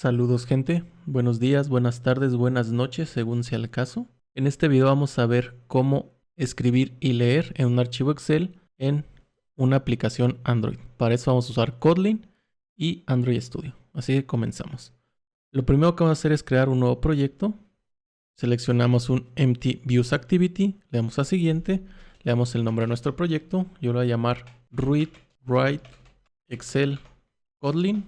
Saludos gente, buenos días, buenas tardes, buenas noches, según sea el caso. En este video vamos a ver cómo escribir y leer en un archivo Excel en una aplicación Android. Para eso vamos a usar Kotlin y Android Studio. Así que comenzamos. Lo primero que vamos a hacer es crear un nuevo proyecto. Seleccionamos un Empty Views Activity, le damos a siguiente, le damos el nombre a nuestro proyecto. Yo lo voy a llamar Read, Write, Excel, Kotlin.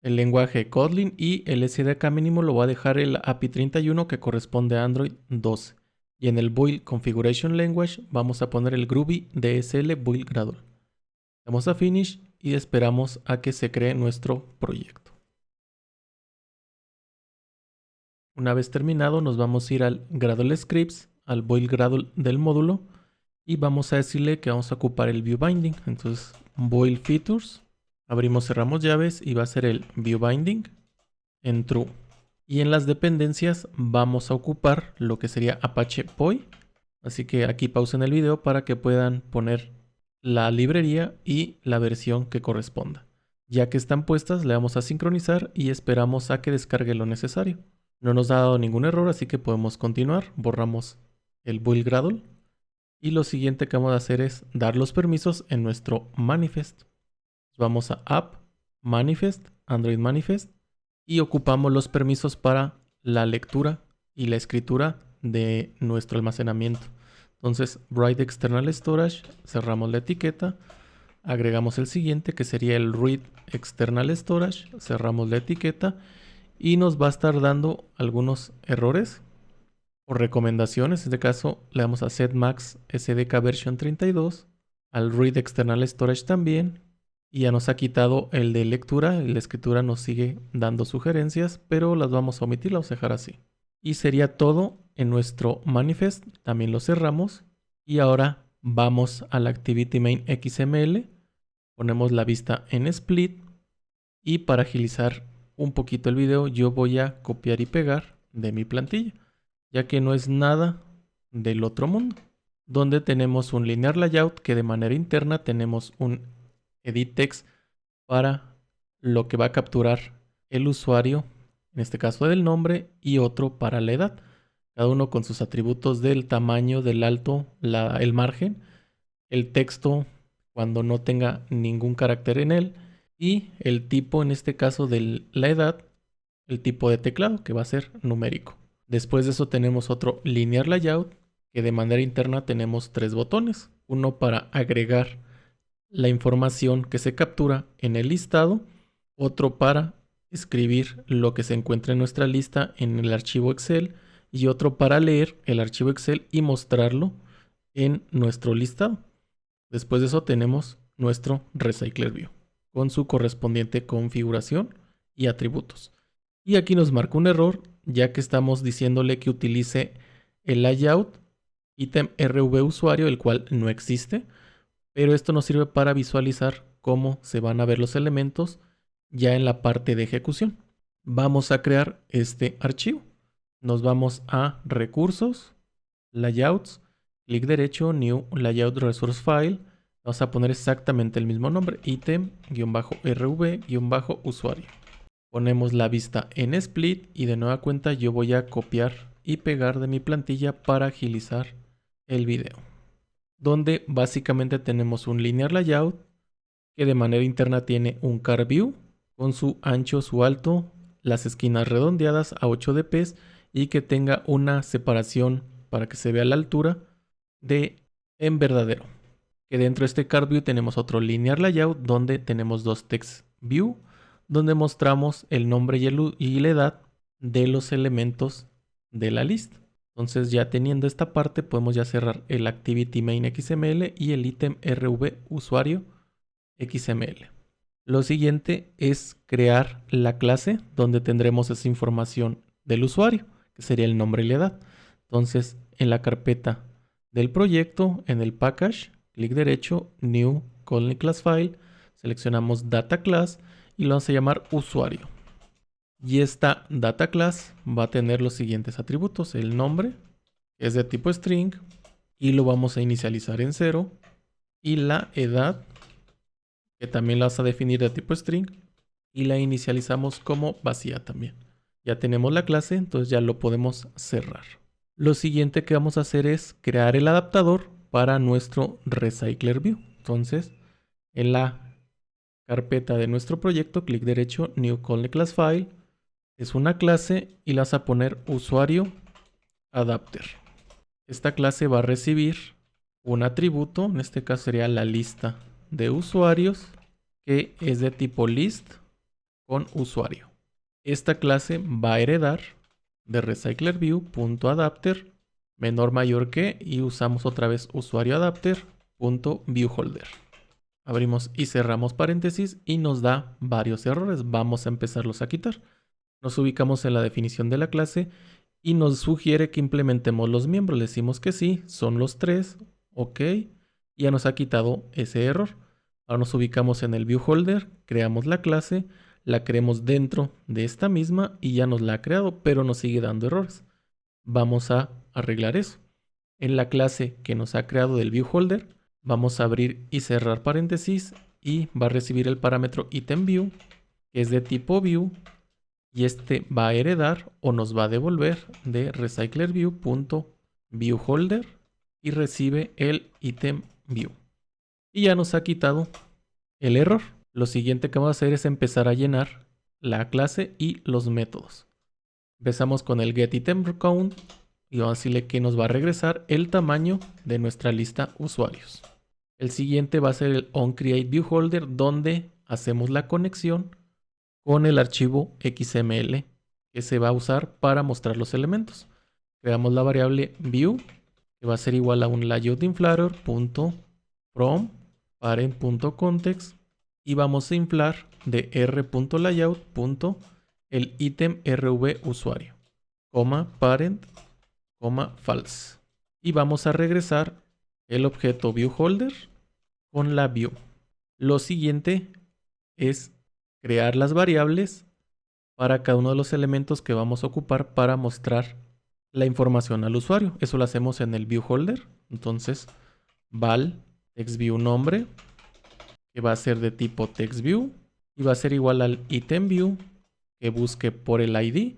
El lenguaje Kotlin y el SDK mínimo lo voy a dejar el API 31 que corresponde a Android 12. Y en el Build Configuration Language vamos a poner el Groovy DSL Build Gradle. Damos a Finish y esperamos a que se cree nuestro proyecto. Una vez terminado nos vamos a ir al Gradle Scripts, al Build Gradle del módulo y vamos a decirle que vamos a ocupar el View Binding. Entonces Build Features. Abrimos, cerramos llaves y va a ser el View Binding en True. Y en las dependencias vamos a ocupar lo que sería Apache POI. Así que aquí pausen el video para que puedan poner la librería y la versión que corresponda. Ya que están puestas, le damos a sincronizar y esperamos a que descargue lo necesario. No nos ha dado ningún error, así que podemos continuar. Borramos el Build Gradle. Y lo siguiente que vamos a hacer es dar los permisos en nuestro manifest. Vamos a App, Manifest, Android Manifest y ocupamos los permisos para la lectura y la escritura de nuestro almacenamiento. Entonces, Write External Storage, cerramos la etiqueta, agregamos el siguiente que sería el Read External Storage, cerramos la etiqueta y nos va a estar dando algunos errores o recomendaciones. En este caso, le damos a Set Max SDK Version 32, al Read External Storage también. Y ya nos ha quitado el de lectura, y la escritura nos sigue dando sugerencias, pero las vamos a omitir, las vamos a dejar así. Y sería todo en nuestro manifest, también lo cerramos. Y ahora vamos a la Activity Main XML, ponemos la vista en Split. Y para agilizar un poquito el video, yo voy a copiar y pegar de mi plantilla, ya que no es nada del otro mundo. Donde tenemos un Linear Layout que de manera interna tenemos un Edit Text para lo que va a capturar el usuario, en este caso del nombre, y otro para la edad. Cada uno con sus atributos del tamaño, del alto, el margen, el texto cuando no tenga ningún carácter en él, y el tipo, en este caso de la edad, el tipo de teclado que va a ser numérico. Después de eso tenemos otro Linear Layout que de manera interna tenemos 3 botones. Uno para agregar la información que se captura en el listado, otro para escribir lo que se encuentra en nuestra lista en el archivo Excel y otro para leer el archivo Excel y mostrarlo en nuestro listado. Después de eso tenemos nuestro Recycler View con su correspondiente configuración y atributos. Y aquí nos marca un error ya que estamos diciéndole que utilice el layout ítem RV usuario, el cual no existe. Pero esto nos sirve para visualizar cómo se van a ver los elementos ya en la parte de ejecución. Vamos a crear este archivo. Nos vamos a Recursos, Layouts, clic derecho, New Layout Resource File. Vamos a poner exactamente el mismo nombre, ítem-rv-usuario. Ponemos la vista en Split y de nueva cuenta yo voy a copiar y pegar de mi plantilla para agilizar el video. Donde básicamente tenemos un Linear Layout que de manera interna tiene un Car View con su ancho, su alto, las esquinas redondeadas a 8 dp y que tenga una separación para que se vea la altura en verdadero. Que dentro de este Car View tenemos otro Linear Layout donde tenemos 2 Text View donde mostramos el nombre y la edad de los elementos de la lista. Entonces ya teniendo esta parte podemos ya cerrar el Activity Main XML y el ítem RV usuario XML. Lo siguiente es crear la clase donde tendremos esa información del usuario, que sería el nombre y la edad. Entonces en la carpeta del proyecto, en el package, clic derecho, New Class File, seleccionamos Data Class y lo vamos a llamar usuario. Y esta data class va a tener los siguientes atributos. El nombre es de tipo string y lo vamos a inicializar en 0. Y la edad, que también la vas a definir de tipo string y la inicializamos como vacía también. Ya tenemos la clase, entonces ya lo podemos cerrar. Lo siguiente que vamos a hacer es crear el adaptador para nuestro Recycler View. Entonces, en la carpeta de nuestro proyecto, clic derecho, New Call Class File, es una clase y le vas a poner usuario adapter. Esta clase va a recibir un atributo, en este caso sería la lista de usuarios, que es de tipo list con usuario. Esta clase va a heredar de recyclerView.adapter menor mayor que y usamos otra vez usuario adapter.viewholder. Abrimos y cerramos paréntesis y nos da varios errores. Vamos a empezarlos a quitar. Nos ubicamos en la definición de la clase y nos sugiere que implementemos los miembros. Le decimos que sí, son los 3, ok, y ya nos ha quitado ese error. Ahora nos ubicamos en el viewholder, creamos la clase, la creemos dentro de esta misma y ya nos la ha creado, pero nos sigue dando errores. Vamos a arreglar eso. En la clase que nos ha creado del viewholder, vamos a abrir y cerrar paréntesis y va a recibir el parámetro itemView, que es de tipo view, y este va a heredar o nos va a devolver de recyclerView.viewholder y recibe el itemView. Y ya nos ha quitado el error. Lo siguiente que vamos a hacer es empezar a llenar la clase y los métodos. Empezamos con el getItemCount y vamos a decirle que nos va a regresar el tamaño de nuestra lista usuarios. El siguiente va a ser el onCreateViewHolder, donde hacemos la conexión con el archivo XML que se va a usar para mostrar los elementos. Creamos la variable view, que va a ser igual a un layoutInflator.from parent.context y vamos a inflar de r.layout. El ítem rv usuario, parent, false. Y vamos a regresar el objeto viewholder con la view. Lo siguiente es crear las variables para cada uno de los elementos que vamos a ocupar para mostrar la información al usuario. Eso lo hacemos en el viewholder. Entonces, val textView nombre, que va a ser de tipo textView y va a ser igual al itemView, que busque por el ID.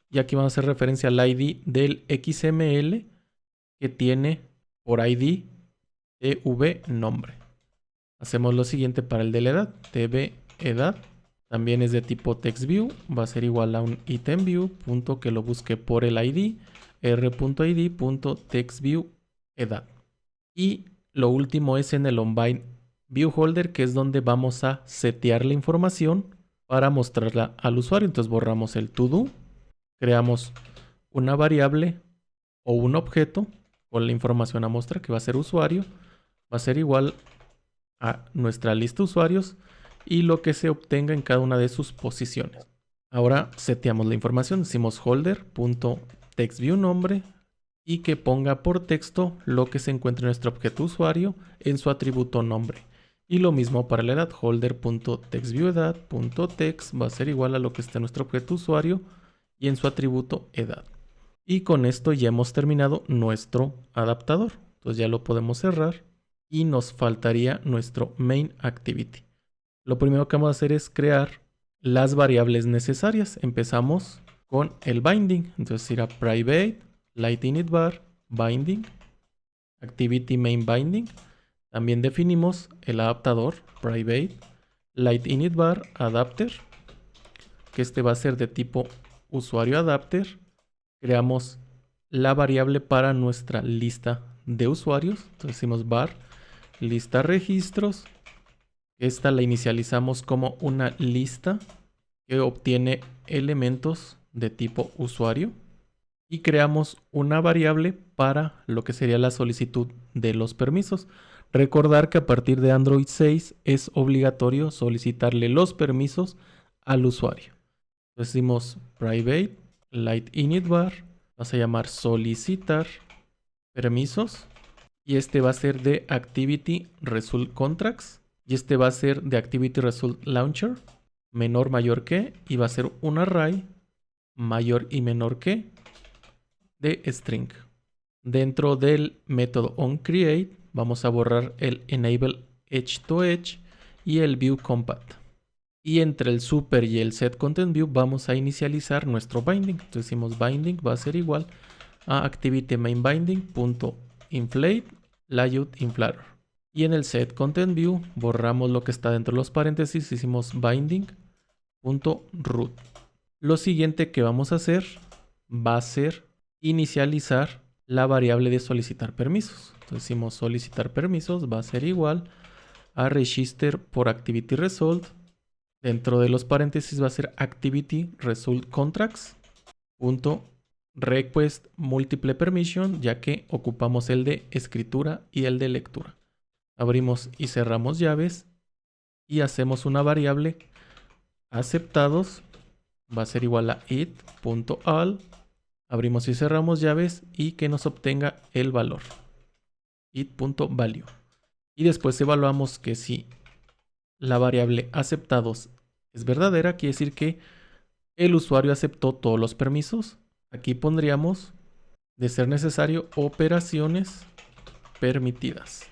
Y aquí vamos a hacer referencia al ID del XML que tiene por ID tv nombre. Hacemos lo siguiente para el de la edad. tv edad también es de tipo textView. Va a ser igual a un itemView, punto que lo busque por el ID, r.id.textView edad. Y lo último es en el onBind viewholder, que es donde vamos a setear la información para mostrarla al usuario. Entonces borramos el todo, creamos una variable o un objeto con la información a mostrar, que va a ser usuario, va a ser igual a nuestra lista de usuarios y lo que se obtenga en cada una de sus posiciones. Ahora seteamos la información, decimos holder.textView nombre y que ponga por texto lo que se encuentra en nuestro objeto usuario en su atributo nombre. Y lo mismo para la edad, holder.textViewEdad.text va a ser igual a lo que está en nuestro objeto usuario y en su atributo edad. Y con esto ya hemos terminado nuestro adaptador. Entonces ya lo podemos cerrar y nos faltaría nuestro main activity. Lo primero que vamos a hacer es crear las variables necesarias. Empezamos con el binding. Entonces irá private, light_init_var, binding, activity main binding. También definimos el adaptador private light_init_var adapter, que este va a ser de tipo usuario adapter. Creamos la variable para nuestra lista de usuarios. Entonces decimos var lista registros. Esta la inicializamos como una lista que obtiene elementos de tipo usuario. Y creamos una variable para lo que sería la solicitud de los permisos. Recordar que a partir de Android 6 es obligatorio solicitarle los permisos al usuario. Entonces decimos private light_init_var, vas a llamar solicitar permisos y este va a ser de activity result contracts y este va a ser de activity result launcher menor mayor que y va a ser un array mayor y menor que de string. Dentro del método onCreate vamos a borrar el enable edge to edge y el viewCompat. Y entre el super y el set content view vamos a inicializar nuestro binding. Entonces decimos binding va a ser igual a activity main binding.inflate layout inflator. Y en el set content view borramos lo que está dentro de los paréntesis, hicimos binding.root. Lo siguiente que vamos a hacer va a ser inicializar la variable de solicitar permisos. Entonces decimos solicitar permisos va a ser igual a register por activity result. Dentro de los paréntesis va a ser activity result contracts punto request múltiple permission, ya que ocupamos el de escritura y el de lectura. Abrimos y cerramos llaves y hacemos una variable aceptados, va a ser igual a it.all. Abrimos y cerramos llaves y que nos obtenga el valor it.value. Y después evaluamos que si la variable aceptados es verdadera, quiere decir que el usuario aceptó todos los permisos. Aquí pondríamos, de ser necesario, operaciones permitidas.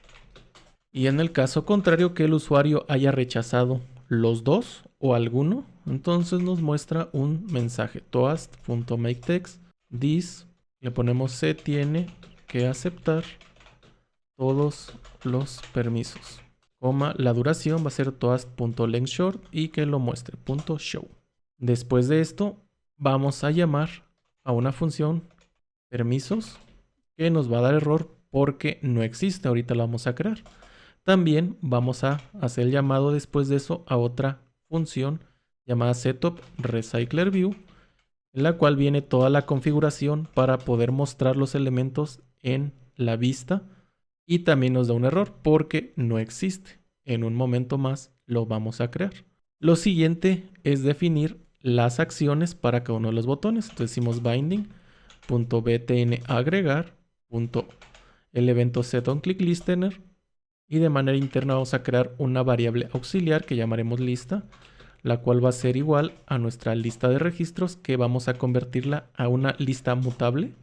Y en el caso contrario, que el usuario haya rechazado los dos o alguno, entonces nos muestra un mensaje toast.makeText this, le ponemos se tiene que aceptar todos los permisos, la duración va a ser toast.lengthShort y que lo muestre .show. Después de esto vamos a llamar a una función permisos que nos va a dar error porque no existe. Ahorita la vamos a crear. También vamos a hacer el llamado después de eso a otra función llamada setupRecyclerView, en la cual viene toda la configuración para poder mostrar los elementos en la vista. Y también nos da un error porque no existe. En un momento más lo vamos a crear. Lo siguiente es definir las acciones para cada uno de los botones. Entonces decimos binding.btn agregar. El evento setOnClickListener. Y de manera interna vamos a crear una variable auxiliar que llamaremos lista, la cual va a ser igual a nuestra lista de registros, que vamos a convertirla a una lista mutable.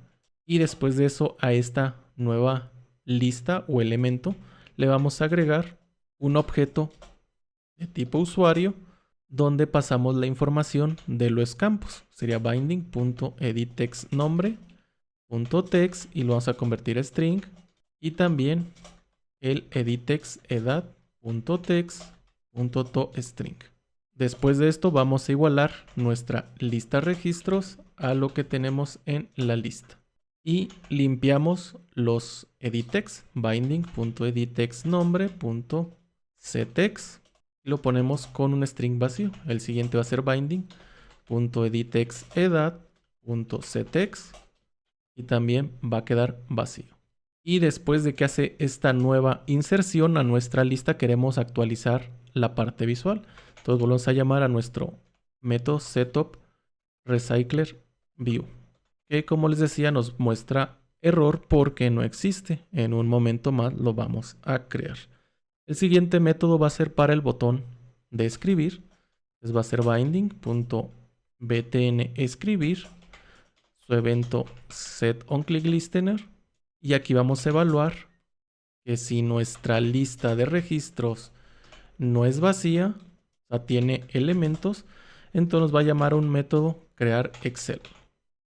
Y después de eso, a esta nueva lista o elemento le vamos a agregar un objeto de tipo usuario donde pasamos la información de los campos. Sería binding.editTextNombre.text y lo vamos a convertir a string, y también el editTextEdat.text.toString. Después de esto vamos a igualar nuestra lista registros a lo que tenemos en la lista. Y limpiamos los editText, binding.editTextNombre.ctext, y lo ponemos con un string vacío. El siguiente va a ser binding.editTextEdat.ctext y también va a quedar vacío. Y después de que hace esta nueva inserción a nuestra lista, queremos actualizar la parte visual. Entonces volvemos a llamar a nuestro método setupRecyclerView, que como les decía nos muestra error porque no existe. En un momento más lo vamos a crear. El siguiente método va a ser para el botón de escribir. Entonces va a ser binding.btn escribir, su evento setOnClickListener. Y aquí vamos a evaluar que si nuestra lista de registros no es vacía, o sea, tiene elementos, entonces nos va a llamar a un método crear Excel.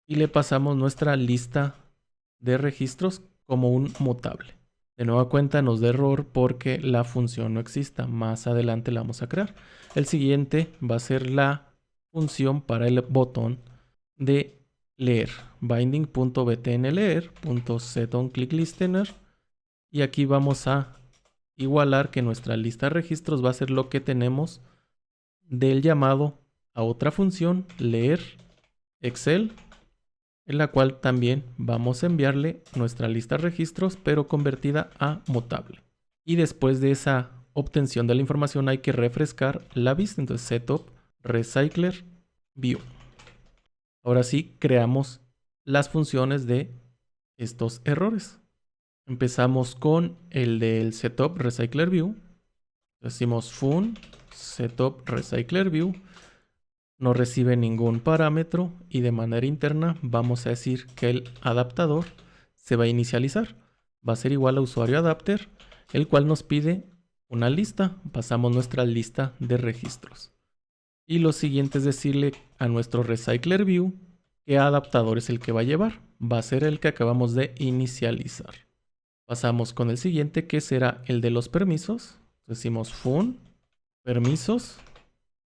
Y le pasamos nuestra lista de registros como un mutable. De nueva cuenta nos da error porque la función no exista. Más adelante la vamos a crear. El siguiente va a ser la función para el botón de leer, binding.btnleer.setOnClickListener, y aquí vamos a igualar que nuestra lista de registros va a ser lo que tenemos del llamado a otra función leer Excel, en la cual también vamos a enviarle nuestra lista de registros pero convertida a mutable. Y después de esa obtención de la información hay que refrescar la vista. Entonces setupRecyclerView. Ahora sí, creamos las funciones de estos errores. Empezamos con el del setupRecyclerView. Decimos fun setupRecyclerView. No recibe ningún parámetro y de manera interna vamos a decir que el adaptador se va a inicializar. Va a ser igual a usuarioAdapter, el cual nos pide una lista. Pasamos nuestra lista de registros. Y lo siguiente es decirle a nuestro Recycler View qué adaptador es el que va a llevar. Va a ser el que acabamos de inicializar. Pasamos con el siguiente, que será el de los permisos. Decimos fun, permisos.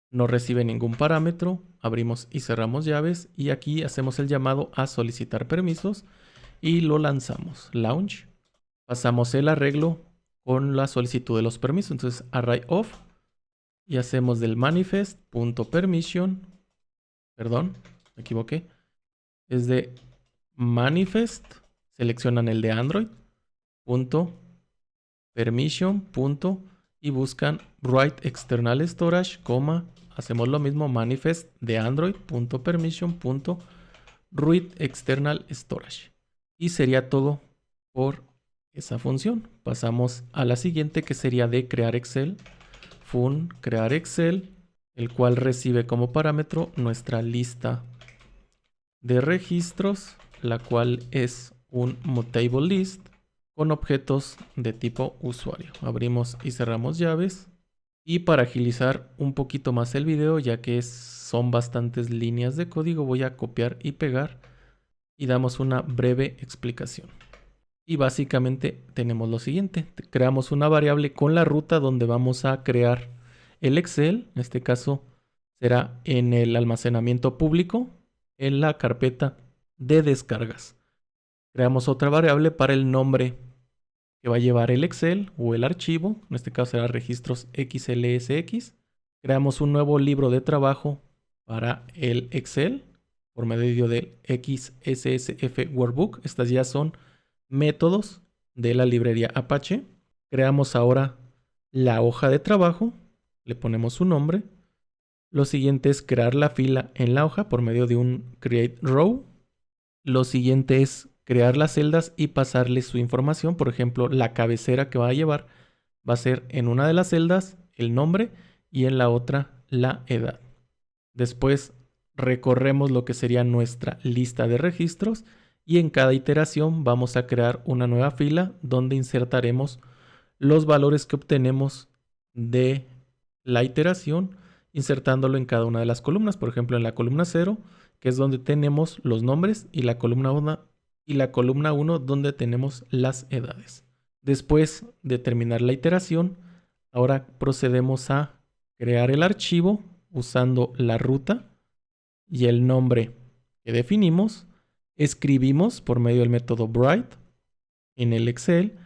No recibe ningún parámetro. Abrimos y cerramos llaves. Y aquí hacemos el llamado a solicitar permisos. Y lo lanzamos. Launch. Pasamos el arreglo con la solicitud de los permisos. Entonces array of. Y hacemos del manifest.permission. Perdón, me equivoqué. Es de manifest. Seleccionan el de Android. Permission. Y buscan write external storage, hacemos lo mismo, manifest de Android.permission. Read external storage. Y sería todo por esa función. Pasamos a la siguiente, que sería de crear Excel. Fun crear Excel, el cual recibe como parámetro nuestra lista de registros, la cual es un mutable list con objetos de tipo usuario. Abrimos y cerramos llaves. Y para agilizar un poquito más el video, ya que son bastantes líneas de código, voy a copiar y pegar y damos una breve explicación. Y básicamente tenemos lo siguiente. Creamos una variable con la ruta donde vamos a crear el Excel. En este caso será en el almacenamiento público, en la carpeta de descargas. Creamos otra variable para el nombre que va a llevar el Excel o el archivo. En este caso será registros XLSX. Creamos un nuevo libro de trabajo para el Excel por medio del XSSF Workbook. Estas ya son métodos de la librería Apache. Creamos ahora la hoja de trabajo. Le ponemos su nombre. Lo siguiente es crear la fila en la hoja por medio de un create row. Lo siguiente es crear las celdas y pasarle su información. Por ejemplo, la cabecera que va a llevar va a ser en una de las celdas el nombre y en la otra la edad. Después recorremos lo que sería nuestra lista de registros y en cada iteración vamos a crear una nueva fila donde insertaremos los valores que obtenemos de la iteración, insertándolo en cada una de las columnas. Por ejemplo, en la columna 0, que es donde tenemos los nombres, y la columna 1 donde tenemos las edades. Después de terminar la iteración, ahora procedemos a crear el archivo usando la ruta y el nombre que definimos. Escribimos por medio del método write en el Excel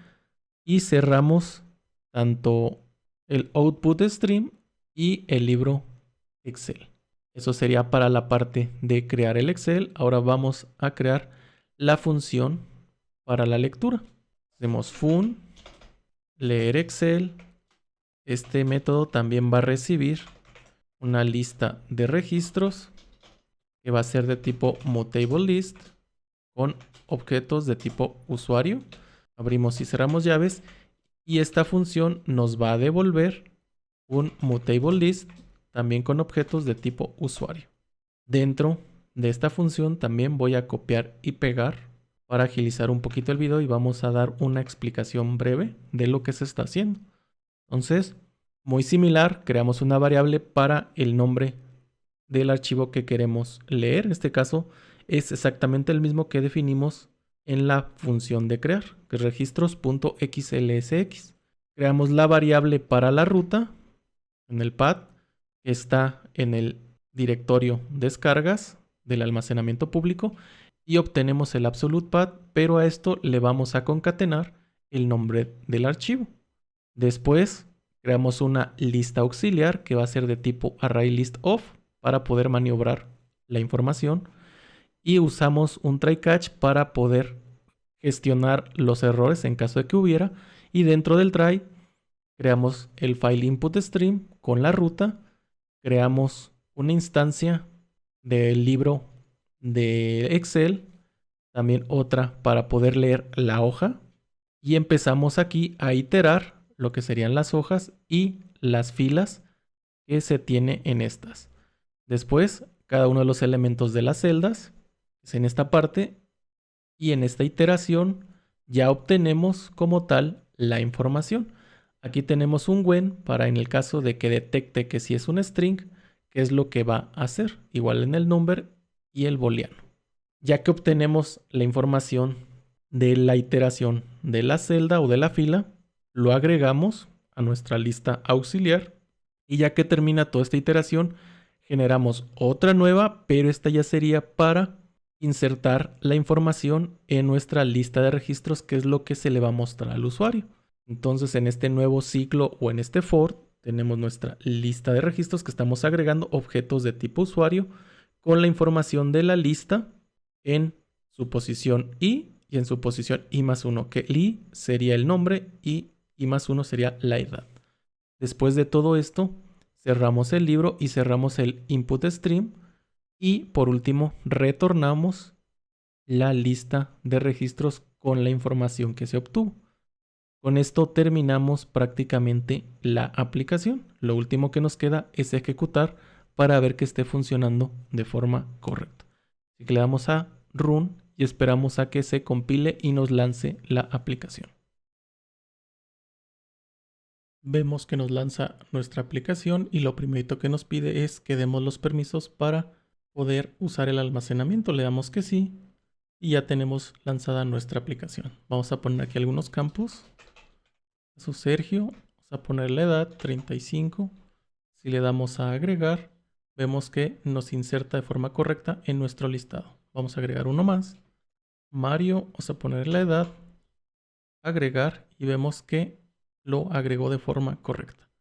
y cerramos tanto el output stream y el libro Excel. Eso sería para la parte de crear el Excel. Ahora vamos a crear la función para la lectura. Hacemos fun leer Excel. Este método también va a recibir una lista de registros que va a ser de tipo mutable list con objetos de tipo usuario. Abrimos y cerramos llaves y esta función nos va a devolver un mutable list también con objetos de tipo usuario. Dentro de esta función también voy a copiar y pegar para agilizar un poquito el video y vamos a dar una explicación breve de lo que se está haciendo. Entonces, muy similar, creamos una variable para el nombre del archivo que queremos leer. En este caso es exactamente el mismo que definimos en la función de crear, que es registros.xlsx. Creamos la variable para la ruta en el path que está en el directorio descargas del almacenamiento público y obtenemos el absolute path, pero a esto le vamos a concatenar el nombre del archivo. Después creamos una lista auxiliar que va a ser de tipo ArrayListOf para poder maniobrar la información y usamos un try catch para poder gestionar los errores en caso de que hubiera, y dentro del try creamos el file input stream con la ruta, creamos una instancia del libro de Excel, también otra para poder leer la hoja, y empezamos aquí a iterar lo que serían las hojas y las filas que se tiene en estas. Después, cada uno de los elementos de las celdas es en esta parte, y en esta iteración ya obtenemos como tal la información. Aquí tenemos un when para en el caso de que detecte que si es un string, qué es lo que va a hacer, igual en el number y el booleano. Ya que obtenemos la información de la iteración de la celda o de la fila, lo agregamos a nuestra lista auxiliar y ya que termina toda esta iteración, generamos otra nueva, pero esta ya sería para insertar la información en nuestra lista de registros, que es lo que se le va a mostrar al usuario. Entonces, en este nuevo ciclo o en este for, tenemos nuestra lista de registros que estamos agregando objetos de tipo usuario con la información de la lista en su posición i y en su posición i+1, que i sería el nombre y i+1 sería la edad. Después de todo esto, cerramos el libro y cerramos el input stream. Y por último, retornamos la lista de registros con la información que se obtuvo. Con esto terminamos prácticamente la aplicación. Lo último que nos queda es ejecutar para ver que esté funcionando de forma correcta. Así que le damos a Run y esperamos a que se compile y nos lance la aplicación. Vemos que nos lanza nuestra aplicación y lo primerito que nos pide es que demos los permisos para poder usar el almacenamiento. Le damos que sí y ya tenemos lanzada nuestra aplicación. Vamos a poner aquí algunos campos. Eso Sergio, vamos a poner la edad 35. Si le damos a agregar, vemos que nos inserta de forma correcta en nuestro listado. Vamos a agregar uno más. Mario, vamos a poner la edad, agregar y vemos que lo agregó de forma correcta.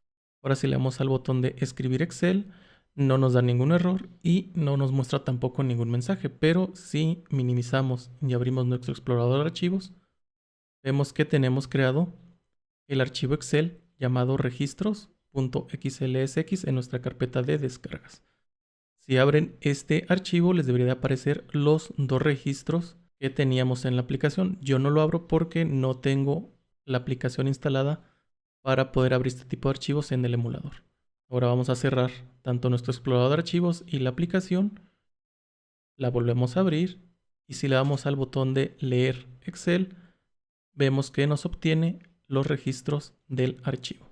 Ahora si le damos al botón de escribir Excel, no nos da ningún error y no nos muestra tampoco ningún mensaje. Pero si minimizamos y abrimos nuestro explorador de archivos, vemos que tenemos creado el archivo Excel llamado registros.xlsx en nuestra carpeta de descargas. Si abren este archivo, les debería de aparecer los dos registros que teníamos en la aplicación. Yo no lo abro porque no tengo la aplicación instalada para poder abrir este tipo de archivos en el emulador. Ahora vamos a cerrar tanto nuestro explorador de archivos y la aplicación. La volvemos a abrir y si le damos al botón de leer Excel, vemos que nos obtiene los registros del archivo.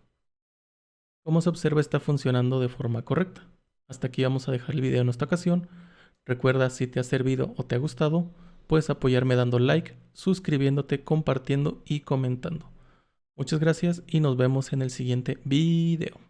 Como se observa, está funcionando de forma correcta. Hasta aquí vamos a dejar el video en esta ocasión. Recuerda, si te ha servido o te ha gustado, puedes apoyarme dando like, suscribiéndote, compartiendo y comentando. Muchas gracias y nos vemos en el siguiente video.